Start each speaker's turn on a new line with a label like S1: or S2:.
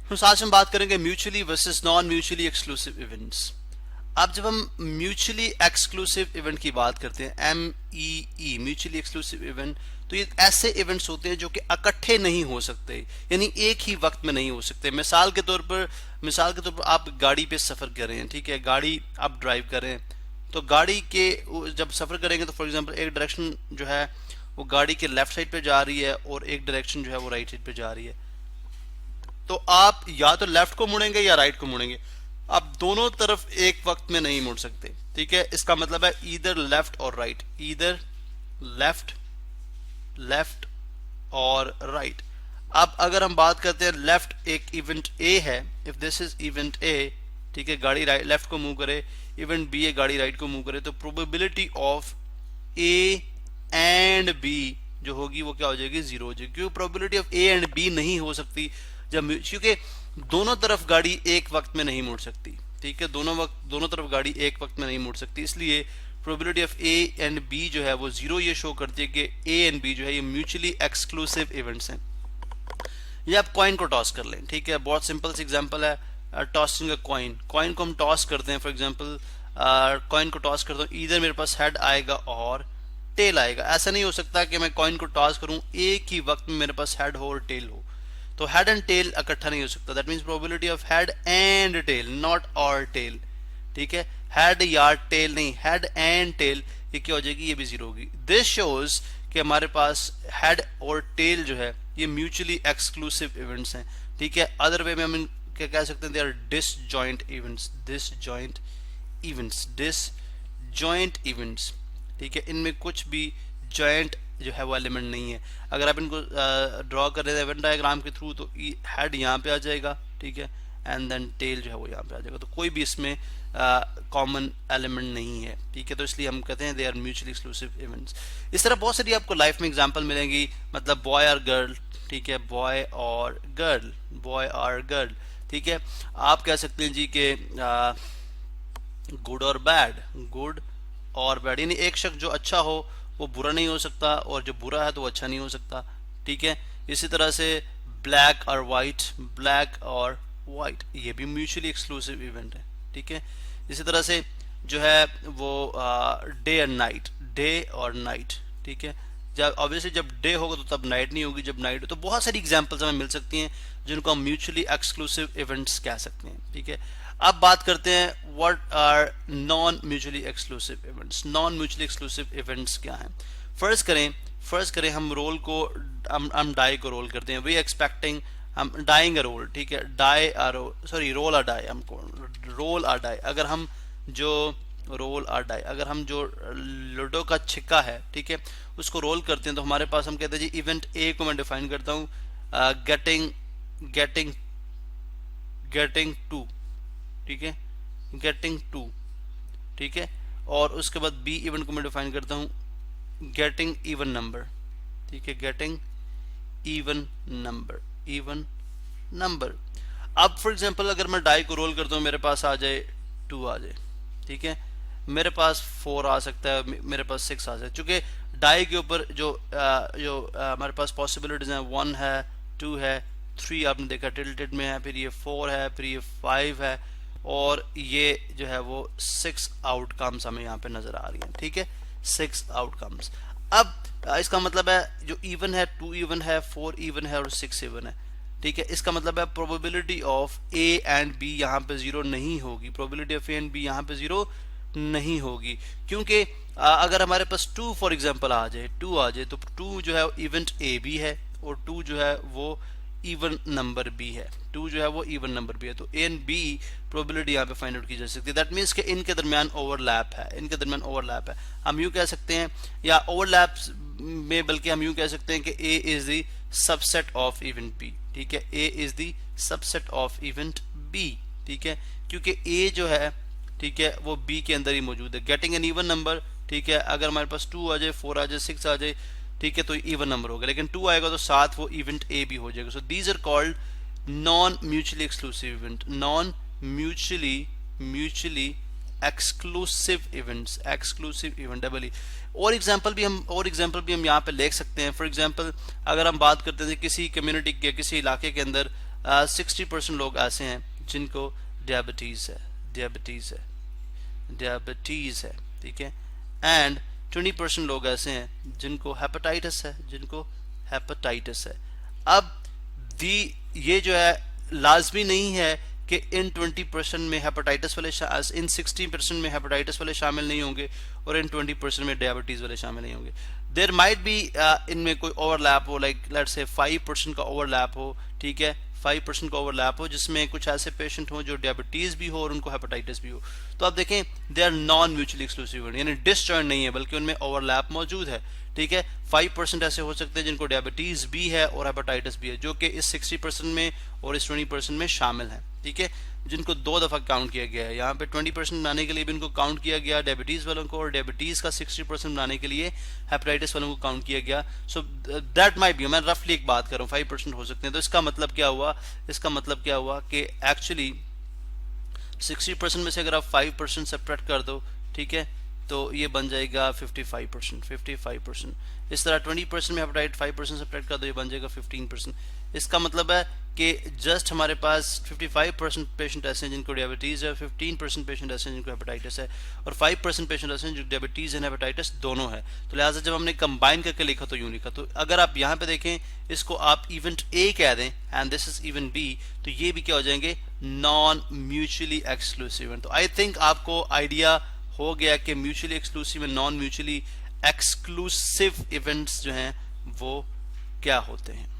S1: तो आज हम बात करेंगे mutually versus non mutually exclusive events. अब जब हम म्यूचुअली एक्सक्लूसिव इवेंट की बात करते हैं, MEE म्यूचुअली एक्सक्लूसिव इवेंट, तो ये ऐसे इवेंट्स होते हैं जो कि इकट्ठे नहीं हो सकते, यानी एक ही वक्त में नहीं हो सकते। मिसाल के तौर पर आप गाड़ी पे सफर कर रहे हैं, ठीक है, गाड़ी आप ड्राइव कर रहे हैं, तो गाड़ी के जब सफर करेंगे तो फॉर एग्जांपल एक डायरेक्शन जो है वो गाड़ी के लेफ्ट साइड पे जा रही है और एक डायरेक्शन जो है वो राइट साइड पे जा रही है, तो आप या तो लेफ्ट को मुड़ेंगे या राइट को मुड़ेंगे, आप दोनों तरफ एक वक्त में नहीं मुड़ सकते, ठीक है। इसका मतलब है ईदर लेफ्ट और राइट, ईदर लेफ्ट लेफ्ट और राइट। अब अगर हम बात करते हैं लेफ्ट एक इवेंट ए है, if this is event A, ठीक है, गाड़ी राइट लेफ्ट को मूव करे, इवेंट बी है गाड़ी राइट को मूव करे, तो probability of A and B जो होगी वो क्या हो जाएगी, जीरो हो जाएगी, क्योंकि probability of A and B नहीं हो सकती जब, क्योंकि दोनों तरफ गाड़ी एक वक्त में नहीं मुड़ सकती, ठीक है, दोनों तरफ गाड़ी एक वक्त में नहीं मुड़ सकती, इसलिए probability of A and B जो है वो जीरो ये शो करती है कि ए एंड बी जो है ये म्यूचुअली एक्सक्लूसिव इवेंट्स हैं। ये आप कॉइन को टॉस कर लें, ठीक है, बहुत सिंपल सी एग्जांपल है, टॉसिंग अ कॉइन। कॉइन को हम टॉस करते हैं, फॉर एग्जांपल कॉइन को टॉस करता हूँ, इधर मेरे पास हेड आएगा और टेल आएगा। ऐसा नहीं हो सकता कि मैं कॉइन को टॉस करूं एक ही वक्त में मेरे पास हेड हो और टेल हो, तो हेड एंड टेल इकट्ठा नहीं हो सकता। That means probability of head and tail, not और टेल, ठीक है, हेड या टेल नहीं, हेड एंड टेल, ये क्या हो जाएगी, ये भी जीरो होगी। दिस शोज कि हमारे पास हेड और टेल जो है ये म्यूचुअली एक्सक्लूसिव इवेंट्स हैं, ठीक है। अदर वे में हम क्या कह सकते हैं, they are disjoint events, disjoint events, disjoint events, ठीक है, इनमें कुछ भी जॉइंट जो है वो एलिमेंट नहीं है। अगर आप इनको ड्रॉ कर रहे हैं इवेंट डायग्राम के थ्रू, तो हेड यहाँ पे आ जाएगा, ठीक है, एंड देन टेल जो है वो यहाँ पे आ जाएगा, तो कोई भी इसमें कॉमन एलिमेंट नहीं है, ठीक है, तो इसलिए हम कहते हैं they are mutually exclusive events. इस तरह बहुत सारी आपको लाइफ में एग्जांपल मिलेंगी, मतलब बॉय और गर्ल, ठीक है, बॉय और गर्ल, बॉय और गर्ल, ठीक है। आप कह सकते हैं जी के गुड और बैड, गुड और बैड, यानी एक शख्स जो अच्छा हो वो बुरा नहीं हो सकता और जो बुरा है तो वो अच्छा नहीं हो सकता, ठीक है। इसी तरह से ब्लैक और वाइट, ब्लैक और वाइट, ये भी म्यूचुअली एक्सक्लूसिव इवेंट है, ठीक है। इसी तरह से जो है वो डे एंड नाइट, डे और नाइट, ठीक है, जब ऑब्वियसली जब डे होगा तो तब नाइट नहीं होगी, जब नाइट हो, तो बहुत सारी एग्जांपल्स हमें मिल सकती हैं जिनको हम म्यूचुअली एक्सक्लूसिव इवेंट्स कह सकते हैं, ठीक है। अब बात करते हैं what are non mutually exclusive events. Non mutually exclusive events क्या हैं? फर्ज करें हम रोल को, हम डाई को रोल करते हैं, वी एक्सपेक्टिंग, हम डाइंग अ रोल, ठीक है, रोल आ डाई, हमको रोल आ डाई, अगर हम जो रोल आ डाई, अगर हम जो लूडो का छिक्का है, ठीक है, उसको रोल करते हैं, तो हमारे पास हम कहते हैं जी इवेंट ए को मैं डिफाइन करता हूँ गेटिंग टू, ठीक है, गेटिंग टू, ठीक है, और उसके बाद बी इवेंट को मैं डिफाइन करता हूँ गेटिंग इवन नंबर, ठीक है, गेटिंग इवन नंबर। अब फॉर एग्जांपल अगर मैं डाई को रोल करता हूँ, मेरे पास आ जाए 2 आ जाए, ठीक है, मेरे पास 4 आ सकता है, मेरे पास 6 आ जाए, चूंकि डाई के ऊपर जो हमारे पास पॉसिबिलिटीज हैं 1 है, 2 है, 3 आपने देखा टिल्टेड में है, फिर ये 4 है, फिर ये 5 है, और ये जो है वो 6 आउटकम्स हमें यहाँ पे नजर आ रही हैं, ठीक है, 6 आउटकम्स। अब इसका मतलब है जो इवन है, 2 इवन है, 4 इवन है और 6 इवन है, ठीक है। इसका मतलब है probability of A and B यहाँ पे जीरो नहीं होगी, probability of A and B यहाँ पे जीरो नहीं होगी, क्योंकि अगर हमारे पास 2 फॉर एग्जांपल आ जाए, 2 आ जाए, तो 2 जो है इवेंट ए बी है और 2 जो है वो इवन नंबर बी है, 2 जो है वो इवन नंबर बी है, तो ए एंड बी प्रोबेबिलिटी यहाँ पे फाइंड आउट की जा सकती है। दैट मीन्स कि इनके दरमियान ओवरलैप है, इनके दरमियान ओवरलैप है, हम यूँ कह सकते हैं, या ओवरलैप में बल्कि हम यूँ कह सकते हैं कि A is the subset of event B, ठीक है, A is the subset of event B, ठीक है, क्योंकि ए जो है, ठीक है, वो बी के अंदर ही मौजूद है। गेटिंग एन इवन नंबर, ठीक है, अगर हमारे पास 2 आ जाए, 4 आ जाए, 6 आ जाए, ठीक है, तो इवन नंबर होगा, लेकिन 2 आएगा तो साथ वो इवेंट ए भी हो जाएगा। So these are called non mutually exclusive event, non mutually exclusive events, exclusive event, double E. और एग्जांपल भी हम यहाँ पे लिख सकते हैं। फॉर एग्जांपल अगर हम बात करते हैं किसी कम्युनिटी के, किसी इलाके के अंदर 60% लोग ऐसे हैं जिनको डायबिटीज है, ठीक है, एंड 20% लोग ऐसे हैं जिनको हेपेटाइटिस है। अब ये जो है लाजमी नहीं है कि इन 20% में हेपेटाइटिस वाले इन 60% में हेपेटाइटिस वाले शामिल नहीं होंगे और इन 20% में डायबिटीज वाले शामिल नहीं होंगे। देयर माइट बी इनमें कोई ओवरलैप हो, लाइक लेट्स से 5% का ओवरलैप हो, ठीक है, 5% का ओवरलैप हो जिसमें कुछ ऐसे पेशेंट हो जो डायबिटीज भी हो और उनको हेपेटाइटिस भी हो। तो आप देखें they are non mutually exclusive, यानी डिसजॉइंट नहीं है बल्कि उनमें ओवरलैप मौजूद है, ठीक है। 5% ऐसे हो सकते हैं जिनको डायबिटीज भी है और हेपेटाइटिस भी है, जो कि इस 60% में और इस 20% में शामिल है, ठीक है, जिनको 2 दफा काउंट किया गया है। यहाँ पे 20% बनाने के लिए भी इनको काउंट किया गया डायबिटीज वालों को, और डायबिटीज का 60% बनाने के लिए हेपेटाइटिस वालों को काउंट किया गया। सो दैट माइट बी, मैं रफली एक बात कर रहा हूँ, 5% हो सकते हैं। तो इसका मतलब क्या हुआ कि एक्चुअली 60% में से अगर आप 5% सेपरेट कर दो, ठीक है, तो ये बन जाएगा 55%। इस तरह 20% में हेपेटाइट 5% सेपरेट कर दो, ये बन जाएगा 15%। इसका मतलब है कि जस्ट हमारे पास 55% पेशेंट ऐसे हैं जिनको डायबिटीज है, 15% पेशेंट ऐसे हैं जिनको हेपेटाइटिस है, और 5% पेशेंट ऐसे हैं जो डायबिटीज एंड हेपेटाइटिस दोनों है। तो लिहाजा जब हमने कंबाइन करके लिखा तो यूं लिखा। तो अगर आप यहाँ पे देखें, इसको आप इवेंट ए कह दें and this is event B, तो ये भी क्या हो जाएंगे, नॉन म्यूचुअली एक्सक्लूसिव। तो आई थिंक आपको आइडिया हो गया कि mutually exclusive and non mutually exclusive events जो हैं वो क्या होते हैं।